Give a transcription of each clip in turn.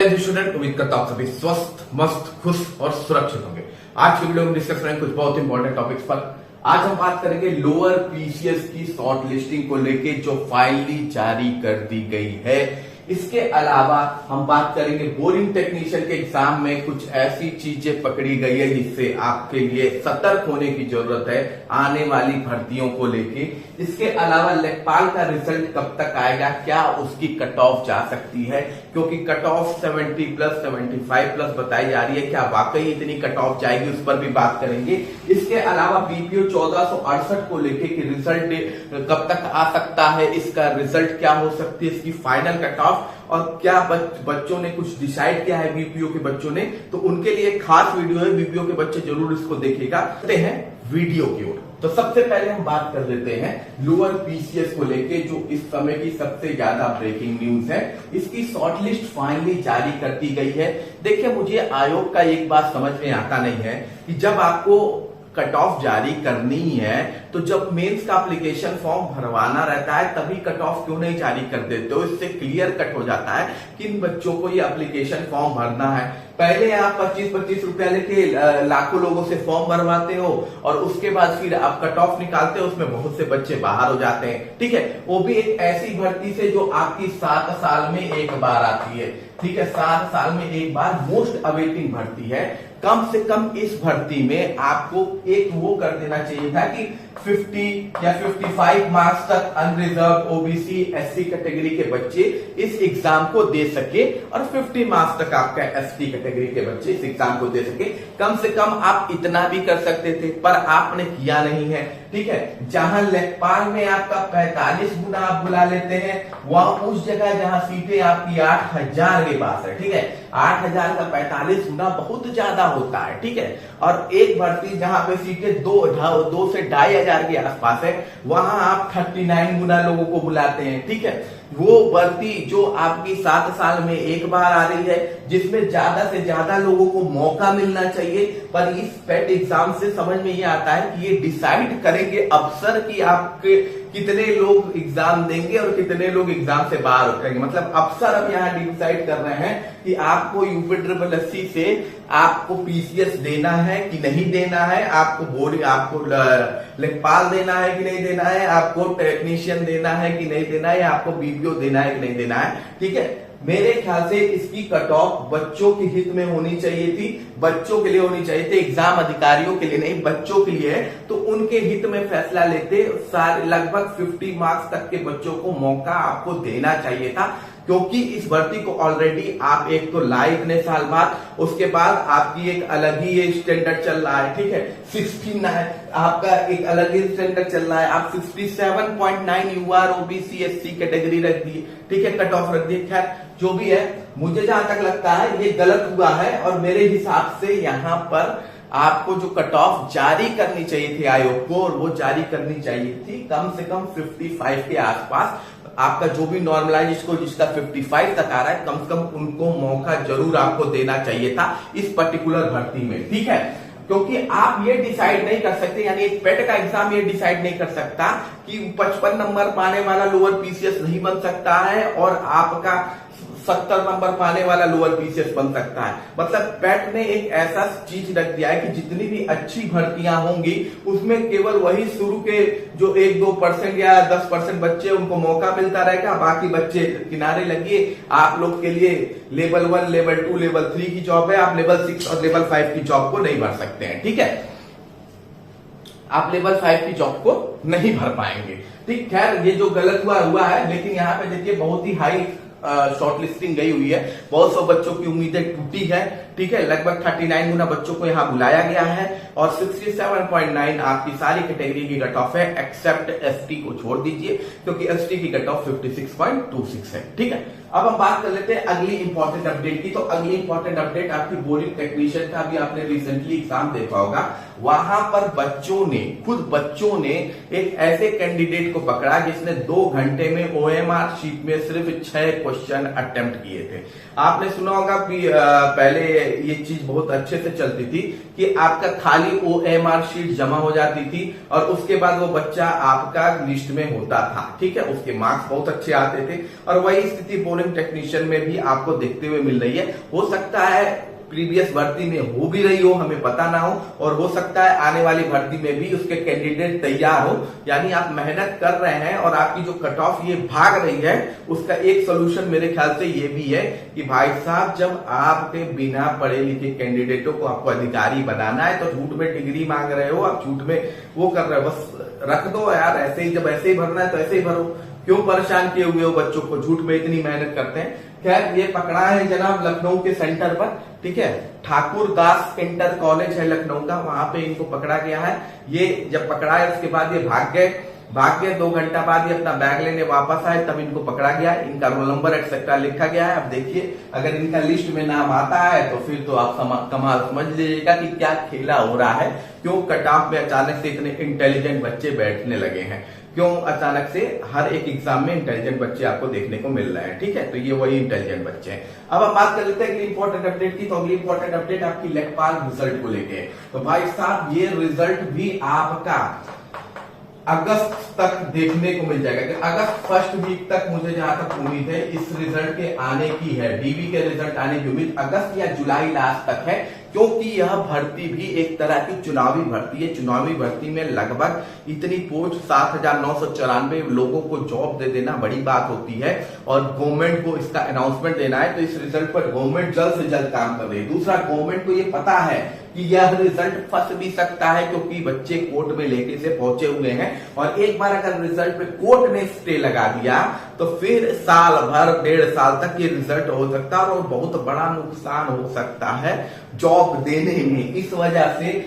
Student, उम्मीद करता हूं सभी स्वस्थ, मस्त, खुश और सुरक्षित होंगे। आज की वीडियो में डिस्कस करेंगे कुछ बहुत इंपॉर्टेंट टॉपिक्स पर। आज हम बात करेंगे लोअर पीसीएस की शॉर्ट लिस्टिंग को लेके जो फाइनली जारी कर दी गई है। इसके अलावा हम बात करेंगे बोरिंग टेक्नीशियन के एग्जाम में कुछ ऐसी चीजें पकड़ी गई है जिससे आपके लिए सतर्क होने की जरूरत है आने वाली भर्तियों को लेके। इसके अलावा लेखपाल का रिजल्ट कब तक आएगा, क्या उसकी कट ऑफ जा सकती है, क्योंकि कट ऑफ 70 प्लस 75 प्लस बताई जा रही है। क्या वाकई इतनी कट ऑफ जाएगी, उस पर भी बात करेंगे। इसके अलावा बीपीओ 1468 को लेके कि रिजल्ट कब तक आ सकता है, इसका रिजल्ट क्या हो सकती है, इसकी फाइनल कट ऑफ, और क्या बच्चों ने कुछ डिसाइड किया है बीपीओ के बच्चों ने, तो उनके लिए एक खास वीडियो है। बीपीओ के बच्चे जरूर इसको देखेगा। चलते हैं वीडियो की ओर। तो सबसे पहले हम बात कर लेते हैं लोअर पीसीएस को लेके जो इस समय की सबसे ज्यादा ब्रेकिंग न्यूज है। इसकी शॉर्टलिस्ट फाइनली जारी कर दी गई है। देखिए, मुझे आयोग का एक बात समझ में आता नहीं है कि जब आपको कट ऑफ जारी करनी है तो जब मेंस का एप्लीकेशन फॉर्म भरवाना रहता है तभी कट ऑफ क्यों नहीं जारी कर देते हो। इससे क्लियर कट हो जाता है कि इन बच्चों को ये एप्लीकेशन फॉर्म भरना है। पहले आप 25-25 रुपया लेके लाखों लोगों से फॉर्म भरवाते हो और उसके बाद फिर आप कट ऑफ निकालते हो, उसमें बहुत से बच्चे बाहर हो जाते हैं। ठीक है, वो भी एक ऐसी भर्ती से जो आपकी 7 साल में एक बार आती है। ठीक है, 7 साल में एक बार मोस्ट अवेटिंग भर्ती है। कम से कम इस भर्ती में आपको एक वो कर देना चाहिए था कि 50 या 55 मार्क्स तक अनरिजर्व ओबीसी एससी कैटेगरी के बच्चे इस एग्जाम को दे सके और 50 मार्क्स तक आपका एसटी कैटेगरी के बच्चे इस एग्जाम को दे सके। कम से कम आप इतना भी कर सकते थे, पर आपने किया नहीं है। ठीक है, जहां लेखपाल में आपका 45 गुना आप बुला लेते हैं, वहां उस जगह जहां सीटें आपकी 8000 के पास है। ठीक है, 8000 का 45 गुना बहुत ज्यादा होता है। ठीक है, और एक भर्ती जहां पे सीटें 2 से 2500 के आसपास है, वहां आप 39 गुना लोगों को बुलाते हैं। ठीक है, वो भर्ती जो आपकी 7 साल में एक बार आ रही है, जिसमें ज्यादा से ज्यादा लोगों को मौका मिलना चाहिए, पर इस पेट एग्जाम से समझ में ये आता है कि ये डिसाइड करेंगे अफसर कि आपके कितने लोग एग्जाम देंगे और कितने लोग एग्जाम से बाहर उतरेंगे। मतलब अफसर अब यहाँ डिसाइड कर रहे हैं कि आपको यूपी से आपको पीसीएस देना है कि नहीं देना है, आपको लेखपाल देना है कि नहीं देना है, आपको टेक्नीशियन देना है कि नहीं देना है, आपको बीपीओ देना है कि नहीं देना है। ठीक है, मेरे ख्याल से इसकी कट ऑफ बच्चों के हित में होनी चाहिए थी, बच्चों के लिए होनी चाहिए थी, एग्जाम अधिकारियों के लिए नहीं, बच्चों के लिए है। तो उनके हित में फैसला लेते सारे लगभग 50 मार्क्स तक के बच्चों को मौका आपको देना चाहिए था, क्योंकि इस भर्ती को ऑलरेडी आप एक तो लाए इतने साल बाद, उसके बाद आपकी एक अलग ही ये स्टैंडर्ड चल रहा है। ठीक है, 69 आपका एक अलग ही स्टैंडर्ड चल रहा है। आप 67.9 यूआर ओबीसी एससी कैटेगरी रख दी। ठीक है, कट ऑफ रख दी। खैर, जो भी है, मुझे जहां तक लगता है ये गलत हुआ है और मेरे हिसाब से यहाँ पर आपको जो कट ऑफ जारी करनी चाहिए थी आयोग को, और वो जारी करनी चाहिए थी कम से कम 55 के आसपास। आपका जो भी नॉर्मलाइज जिसका 55 तक आ रहा है, कम से कम उनको मौका जरूर आपको देना चाहिए था इस पर्टिकुलर भर्ती में। ठीक है, क्योंकि आप ये डिसाइड नहीं कर सकते, यानी एक पेट का एग्जाम ये डिसाइड नहीं कर सकता कि 55 नंबर पाने वाला लोअर पीसीएस नहीं बन सकता है और आपका 70 नंबर पाने वाला लोअर पीसीएस बन सकता है। मतलब पेट ने एक ऐसा चीज रख दिया है कि जितनी भी अच्छी भर्तियां होंगी उसमें केवल वही शुरू के जो 1-2% या 10% बच्चे उनको मौका मिलता रहेगा, बाकी बच्चे किनारे लगिए। आप लोग के लिए लेवल 1, लेवल 2, लेवल 3 की जॉब है, आप लेवल 6 और लेवल 5 की जॉब को नहीं भर सकते हैं। ठीक है, आप लेवल 5 की जॉब को नहीं भर पाएंगे। ठीक, खैर ये जो गलत हुआ है, लेकिन यहाँ पे देखिए बहुत ही हाई शॉर्टलिस्टिंग गई हुई है, बहुत सौ बच्चों की उम्मीदें टूटी है। ठीक है, लगभग 39 गुना बच्चों को यहाँ बुलाया गया है और 67.9 आपकी सारी कैटेगरी की कट ऑफ है, एक्सेप्ट एसटी को छोड़ दीजिए क्योंकि एसटी की कट ऑफ 56.26 है। ठीक है, अब हम बात कर लेते हैं अगली इंपॉर्टेंट अपडेट की। तो अगली इंपॉर्टेंट अपडेट आपकी बोरिंग टेक्नीशियन का भी आपने रिसेंटली एग्जाम देखा होगा। वहां पर खुद बच्चों ने एक ऐसे कैंडिडेट को पकड़ा जिसने 2 घंटे में ओएमआर शीट में सिर्फ 6 क्वेश्चन अटेम्प्ट किए थे। आपने सुना होगा कि पहले ये चीज बहुत अच्छे से चलती थी कि आपका खाली OMR शीट जमा हो जाती थी और उसके बाद वो बच्चा आपका लिस्ट में होता था, ठीक है, उसके मार्क्स बहुत अच्छे आते थे। और वही स्थिति पोलिंग टेक्नीशियन में भी आपको देखते हुए मिल रही है। हो सकता है प्रीवियस भर्ती में हो भी रही हो, हमें पता ना हो, और हो सकता है आने वाली भर्ती में भी उसके कैंडिडेट तैयार हो। यानी आप मेहनत कर रहे हैं और आपकी जो कट ऑफ ये भाग रही है, उसका एक सोल्यूशन मेरे ख्याल से ये भी है कि भाई साहब, जब आपके बिना पढ़े लिखे कैंडिडेटों को आपको अधिकारी बनाना है तो झूठ में डिग्री मांग रहे हो, आप झूठ में वो कर रहे हो, बस रख दो यार ऐसे ही। जब ऐसे ही भरना है तो ऐसे ही भरो, क्यों परेशान किए हुए हो बच्चों को, झूठ में इतनी मेहनत करते हैं। खैर, ये पकड़ा है जनाब लखनऊ के सेंटर पर, ठीक है, ठाकुर दास इंटर कॉलेज है लखनऊ का, वहां पे इनको पकड़ा गया है। ये जब पकड़ा है उसके बाद ये भाग गए 2 घंटा बाद ये अपना बैग लेने वापस आए, तब इनको पकड़ा गया। इनका रोल नंबर एक्सेट्रा लिखा गया है। अब देखिए, अगर इनका लिस्ट में नाम आता है तो फिर तो आप कमाल समझ लीजिएगा कि क्या खेला हो रहा है। क्यों कट ऑफ में अचानक से इतने इंटेलिजेंट बच्चे बैठने लगे हैं, क्यों अचानक से हर एक एग्जाम में इंटेलिजेंट बच्चे आपको देखने को मिल रहे हैं, ठीक है। तो ये वही इंटेलिजेंट बच्चे हैं। अब आप बात कर लेते हैं अगली इंपॉर्टेंट अपडेट की। तो अगली इंपॉर्टेंट अपडेट आपकी लेखपाल रिजल्ट को लेके है। तो भाई साहब, ये रिजल्ट भी आपका अगस्त तक देखने को मिल जाएगा। कि अगस्त फर्स्ट वीक तक मुझे जहां तक उम्मीद है इस रिजल्ट के आने की है, डीबी के रिजल्ट आने की उम्मीद अगस्त या जुलाई लास्ट तक है। क्योंकि यह भर्ती भी एक तरह की चुनावी भर्ती है। चुनावी भर्ती में लगभग इतनी पोस्ट 7,994 लोगों को जॉब दे देना बड़ी बात होती है और गवर्नमेंट को इसका अनाउंसमेंट देना है। तो इस रिजल्ट पर गवर्नमेंट जल्द से जल्द काम कर रही है। दूसरा, गवर्नमेंट को ये पता है कि यह रिजल्ट फंस भी सकता है, क्योंकि बच्चे कोर्ट में लेके से पहुंचे हुए हैं और एक बार अगर रिजल्ट पे कोर्ट ने स्टे लगा दिया तो फिर साल भर 1.5 साल तक ये रिजल्ट हो सकता है और बहुत बड़ा नुकसान हो सकता है जॉब देने में। इस वजह से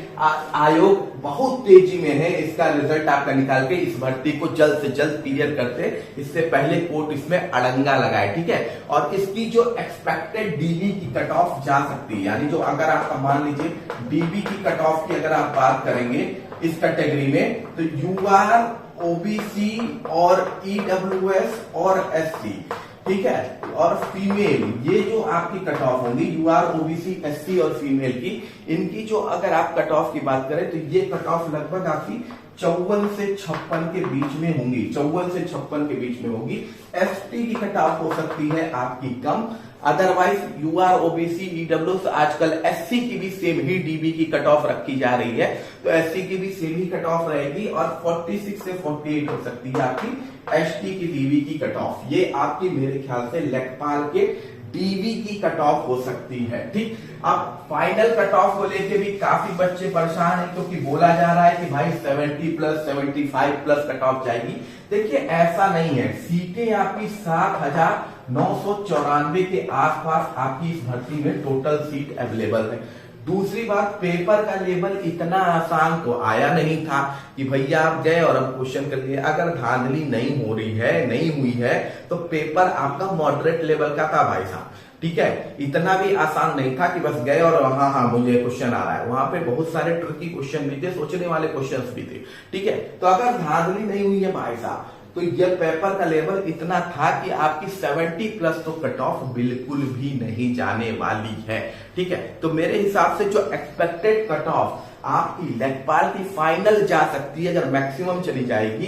आयोग बहुत तेजी में है इसका रिजल्ट आपका निकाल के इस भर्ती को जल्द से जल्द क्लियर करते, इससे पहले कोर्ट इसमें अड़ंगा लगाए, ठीक है। और इसकी जो एक्सपेक्टेड डीबी की कट ऑफ जा सकती है, यानी जो अगर आपका मान लीजिए डीबी की कट ऑफ की अगर आप बात करेंगे इस कैटेगरी में, तो यूआर, ओबीसी और ईडब्ल्यूएस और एससी, ठीक है, और फीमेल, ये जो आपकी कट ऑफ होंगी यूआर, ओबीसी, एससी और फीमेल की, इनकी जो अगर आप कट ऑफ की बात करें तो ये कट ऑफ लगभग आपकी 54 से 56 के बीच में होंगी, 54 से 56 के बीच में होगी। एसटी की कट ऑफ हो सकती है आपकी कम, अदरवाइज यूआर, ओबीसी, ईडब्ल्यू, आजकल एससी की भी सेम ही डीबी की कट ऑफ रखी जा रही है, तो एससी की भी सेम ही कट ऑफ रहेगी और 46 से 48 हो सकती है आपकी एसटी की डीबी की कट ऑफ। ये आपकी मेरे ख्याल से लेखपाल के डीबी की कट ऑफ हो सकती है, ठीक। अब फाइनल कट ऑफ को लेके भी काफी बच्चे परेशान हैं, क्योंकि बोला जा रहा है कि भाई 70 प्लस 75 प्लस कट ऑफ जाएगी। देखिए, ऐसा नहीं है। सीटें आपकी 7,994 के आसपास आपकी इस भर्ती में टोटल सीट अवेलेबल है। दूसरी बात, पेपर का लेवल इतना आसान तो आया नहीं था कि भैया आप गए और अब क्वेश्चन कर लिए। अगर धांधली नहीं हो रही है, नहीं हुई है, तो पेपर आपका मॉडरेट लेवल का था भाई साहब, ठीक है। इतना भी आसान नहीं था कि बस गए और हाँ मुझे क्वेश्चन आ रहा है। वहां पे बहुत सारे ट्रिकी क्वेश्चन भी थे, सोचने वाले क्वेश्चंस भी थे, ठीक है। तो अगर धांधली नहीं हुई है भाई साहब, तो यह पेपर का लेवल इतना था कि आपकी 70 प्लस तो कट ऑफ बिल्कुल भी नहीं जाने वाली है, ठीक है। तो मेरे हिसाब से जो एक्सपेक्टेड कट ऑफ आपकी लेखपाल की फाइनल जा सकती है, अगर मैक्सिमम चली जाएगी,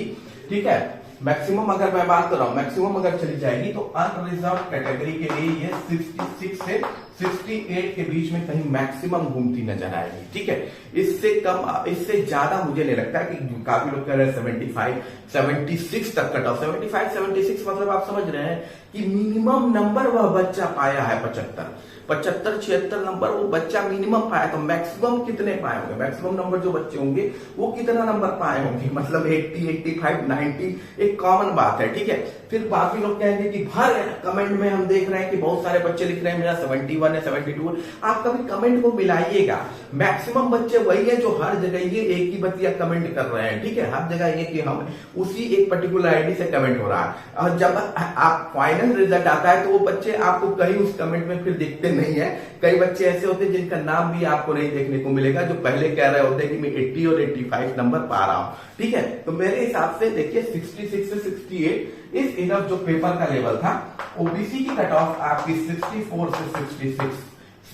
ठीक है, मैक्सिमम अगर मैं बात कर रहा हूं, मैक्सिमम अगर चली जाएगी तो अनरिजर्व कैटेगरी के लिए ये 66 से 68 के बीच में कहीं मैक्सिमम घूमती नजर आएगी, ठीक है। इससे कम, इससे ज्यादा मुझे नहीं लगता कि काफी लोग कह रहे हैं 75, 76 तक कट ऑफ। 75, 76 मतलब आप समझ रहे हैं कि मिनिमम नंबर वह बच्चा पाया है 75, 76 नंबर वो बच्चा मिनिमम पाया। तो मैक्सिमम कितने पाए होंगे, मैक्सिमम नंबर जो बच्चे होंगे वो कितना नंबर पाए होंगे, मतलब 80, 85, 90 एक कॉमन बात है, ठीक है। फिर बाकी लोग कहेंगे कि हर कमेंट में हम देख रहे हैं कि बहुत सारे बच्चे लिख रहे हैं मेरा 71 है, 72 है। आप कभी कमेंट को मिलाइएगा, मैक्सिमम बच्चे वही है जो हर जगह ये एक ही बतिया कमेंट कर रहे हैं, ठीक है। हर जगह ये कि हम उसी एक पर्टिकुलर आईडी से कमेंट हो रहा है और जब आप फाइनल रिजल्ट आता है तो वो बच्चे आपको कहीं उस कमेंट में फिर दिखते नहीं है। कई बच्चे ऐसे होते हैं जिनका नाम भी आपको नहीं देखने को मिलेगा, जो पहले कह रहे होते हैं कि मैं 80 और 85 नंबर पा रहा हूं, ठीक है। तो मेरे हिसाब से देखिए 66 से 68 इस इनफ जो पेपर का लेवल था। ओबीसी की कट ऑफ आपकी 64 से 66,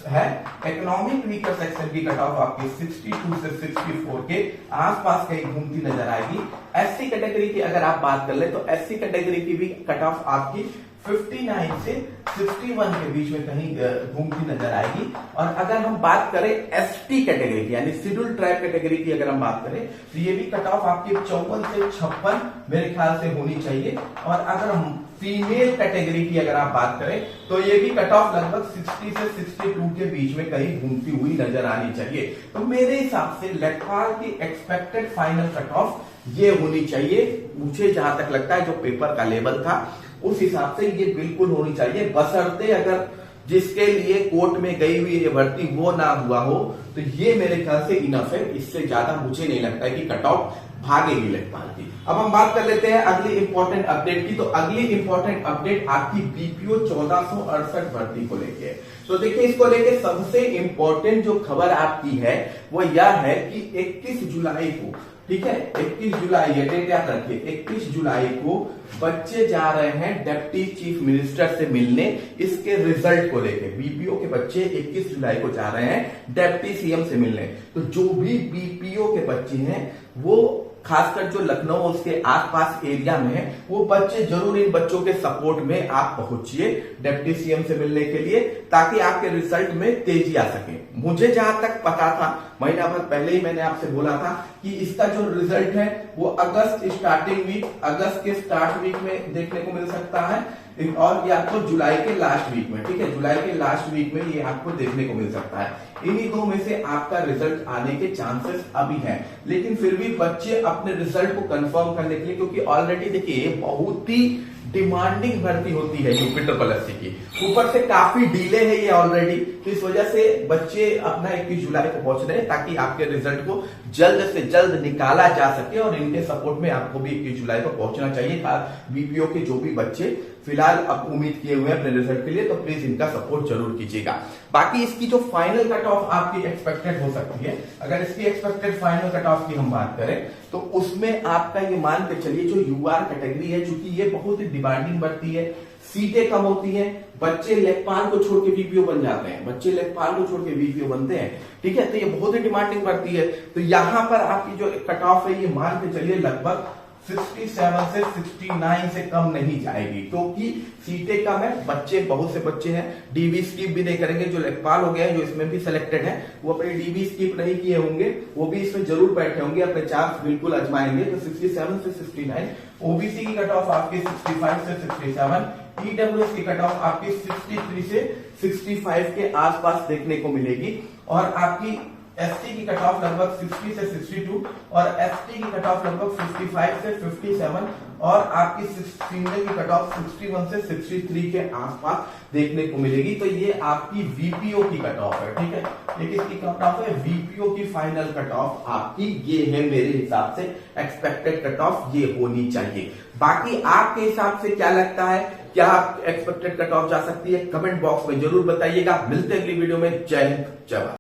है। इकोनॉमिक वीकर सेक्शन की कट ऑफ आपकी 62 से 64 के आसपास कहीं घूमती नजर आएगी। एससी कैटेगरी की अगर आप बात कर ले तो एससी कैटेगरी की भी कट ऑफ आपकी 59 से 61 के बीच में कहीं घूमती नजर आएगी। और अगर हम बात करें एसटी कैटेगरी की यानी शेड्यूल्ड ट्राइब कैटेगरी की अगर हम बात करें तो ये भी कट ऑफ आपकी 54 से 56 मेरे ख्याल से होनी चाहिए। और अगर हम फीमेल कैटेगरी की अगर आप बात करें तो ये भी कट ऑफ लगभग 60 से 62 के बीच में कहीं घूमती हुई नजर आनी चाहिए। तो मेरे हिसाब से लेखपाल की एक्सपेक्टेड फाइनल कट ऑफ ये होनी चाहिए। मुझे जहां तक लगता है जो पेपर का लेवल था उस हिसाब से ये बिल्कुल होनी चाहिए, बशर्ते अगर जिसके लिए कोर्ट में गई हुई ये भर्ती वो ना हुआ हो तो ये मेरे ख्याल से इनफ है। इससे ज्यादा मुझे नहीं लगता है कि कट ऑफ भागेगी लेखपाल की। अब हम बात कर लेते हैं अगली इंपॉर्टेंट अपडेट की। तो अगली इंपॉर्टेंट अपडेट आपकी बीपीओ 1468 भर्ती को लेके है। तो देखिए इसको लेके सबसे इंपॉर्टेंट जो खबर आपकी है वो यह है कि 21 जुलाई को, ठीक है 21 जुलाई, ये डेट याद रखिए, 21 जुलाई को बच्चे जा रहे हैं डिप्टी चीफ मिनिस्टर से मिलने इसके रिजल्ट को लेके। बीपीओ के बच्चे 21 जुलाई को जा रहे हैं डिप्टी सीएम से मिलने। तो जो भी बीपीओ के बच्चे हैं वो खासकर जो लखनऊ उसके आसपास एरिया में है वो बच्चे जरूर इन बच्चों के सपोर्ट में आप पहुंचिए डिप्टी सीएम से मिलने के लिए, ताकि आपके रिजल्ट में तेजी आ सके। मुझे जहां तक पता था महीना भर पहले ही मैंने आपसे बोला था कि इसका जो रिजल्ट है वो अगस्त के स्टार्ट वीक में देखने को मिल सकता है और या तो जुलाई के लास्ट वीक में, ठीक है जुलाई के लास्ट वीक में ये आपको देखने को मिल सकता है। इन्हीं दो में से आपका रिजल्ट आने के चांसेस अभी हैं, लेकिन फिर भी बच्चे अपने रिजल्ट को कंफर्म करने के लिए, क्योंकि ऑलरेडी देखिए बहुत ही डिमांडिंग भर्ती होती है यूपी ट्रिपल एससी की, ऊपर से काफी डिले है ये ऑलरेडी, तो इस वजह से बच्चे अपना 21 जुलाई को पहुंच रहे हैं ताकि आपके रिजल्ट को जल्द से जल्द निकाला जा सके। और इनके सपोर्ट में आपको भी 21 जुलाई को पहुंचना चाहिए। बीपीओ के जो भी बच्चे फिलहाल अब उम्मीद किए हुए हैं अपने रिजल्ट के लिए, तो प्लीज इनका सपोर्ट जरूर कीजिएगा। बाकी इसकी जो फाइनल कट ऑफ आपकी एक्सपेक्टेड हो सकती है, अगर इसकी एक्सपेक्टेड फाइनल कट ऑफ की हम बात करें तो उसमें आपका ये मान के चलिए जो यूआर कैटेगरी है, चूंकि ये बहुत ही डिमांडिंग बढ़ती है, सीटें कम होती हैं, बच्चे लेखपाल को छोड़ के बीपीओ बन जाते हैं, बच्चे लेखपाल को छोड़ के बीपीओ बनते हैं, ठीक है, तो ये बहुत ही डिमांडिंग बढ़ती है। तो यहां पर आपकी जो कट ऑफ है ये मान के चलिए लगभग 67 से 69 से कम नहीं जाएगी, क्योंकि सीटें कम है, बच्चे बहुत से बच्चे हैं, डीबी स्किप भी नहीं करेंगे। जो लेखपाल हो गए हैं जो इसमें भी सिलेक्टेड है वो अपनी डीबी स्किप नहीं किए होंगे, वो भी इसमें जरूर बैठे होंगे, अपने चांस बिल्कुल आजमाएंगे। तो 67 से 69, ओबीसी की कट ऑफ आपकी 65 से 67, ईडब्ल्यूएस की कट ऑफ आपकी 63 से 65 के आसपास देखने को मिलेगी। और आपकी एसटी की कट ऑफ लगभग 60 से 62 और एसटी की कट ऑफ लगभग 55 से 57 और आपकी फीमेल की कट ऑफ 61 से 63 के आसपास देखने को मिलेगी। तो ये आपकी वीपीओ की कट ऑफ है, ठीक है, ये किसकी कट ऑफ है, वीपीओ की फाइनल कट ऑफ आपकी ये है। मेरे हिसाब से एक्सपेक्टेड कट ऑफ ये होनी चाहिए। बाकी आपके हिसाब से क्या लगता है, क्या एक्सपेक्टेड कट ऑफ जा सकती है, कमेंट बॉक्स में जरूर बताइएगा। मिलते हैं अगली वीडियो में। जय हिंद, जय भारत।